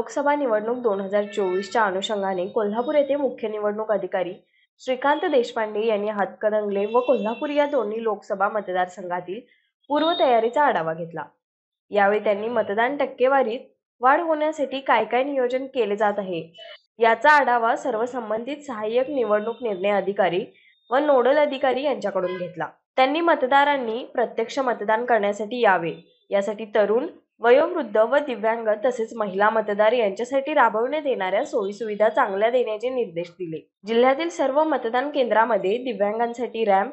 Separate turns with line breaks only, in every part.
लोकसभा निवडणूक 2024च्या अनुषंगाने कोल्हापूर येथे मुख्य निवडणूक अधिकारी श्रीकांत देशपांडे यांनी हातकणंगले व कोल्हापूर या दोन्ही लोकसभा मतदारसंघातील पूर्वतयारीचा आढावा घेतला। यावेळी त्यांनी मतदान टक्केवारीत वाढ होण्यासाठी काय काय नियोजन केले जात आहे याचा आढावा सर्व संबंधित सहाय्यक निवडणूक निर्णय अधिकारी व नोडल अधिकारी यांच्याकडून घेतला। त्यांनी मतदारांनी प्रत्यक्ष मतदान करण्यासाठी यावे यासाठी तरुण, वयोवृद्ध व दिव्यांग तसेच महिला मतदार यांच्यासाठी राबवण्यात येणाऱ्या सोयीसुविधा चांगल्या देण्याचे निर्देश दिले। जिल्ह्यातील सर्व मतदान केंद्रामध्ये दिव्यांगांसाठी रॅम्प,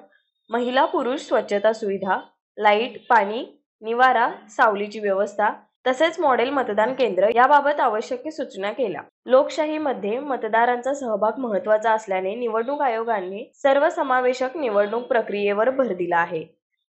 महिला पुरुष स्वच्छता सुविधा, लाईट, पाणी, निवारा, सावलीची व्यवस्था तसेच मॉडेल मतदान केंद्र याबाबत आवश्यक सूचना केल्या। लोकशाहीमध्ये मतदारांचा सहभाग महत्त्वाचा असल्याने निवडणूक आयोगाने सर्वसमावेशक निवडणूक प्रक्रियेवर भर दिला आहे।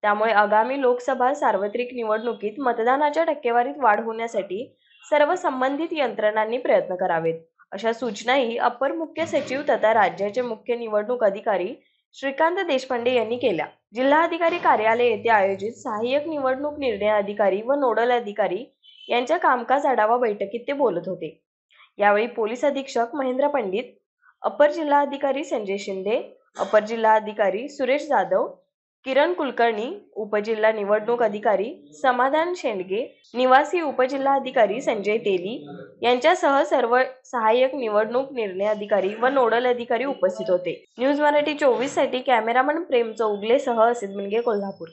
त्यामुळे आगामी लोकसभा सार्वत्रिक निवडणुकीत मतदानाच्या टक्केवारीत वाढ होण्यासाठी सर्व संबंधित यंत्रणांनी प्रयत्न करावेत, अशा सूचनाही अपर मुख्य सचिव तथा राज्याचे मुख्य निवडणूक अधिकारी श्रीकांत देशपांडे यांनी केल्या। जिल्हाधिकारी कार्यालय येथे आयोजित सहाय्यक निवडणूक निर्णय अधिकारी व नोडल अधिकारी यांच्या कामकाज आढावा बैठकीत ते बोलत होते। यावेळी पोलीस अधीक्षक महेंद्र पंडित, अपर जिल्हाधिकारी संजय शिंदे, अपर जिल्हाधिकारी सुरेश जाधव, किरण कुलकर्णी, उपजिल्हा निवडणूक अधिकारी समाधान शेंडगे, निवासी उपजिल्हाधिकारी संजय तेली यांच्यासह सर्व सहाय्यक निवडणूक निर्णय अधिकारी व नोडल अधिकारी उपस्थित होते। न्यूज मराठी 24 साठी कॅमेरामन प्रेम चौगले सह असित मुनगे, कोल्हापूर।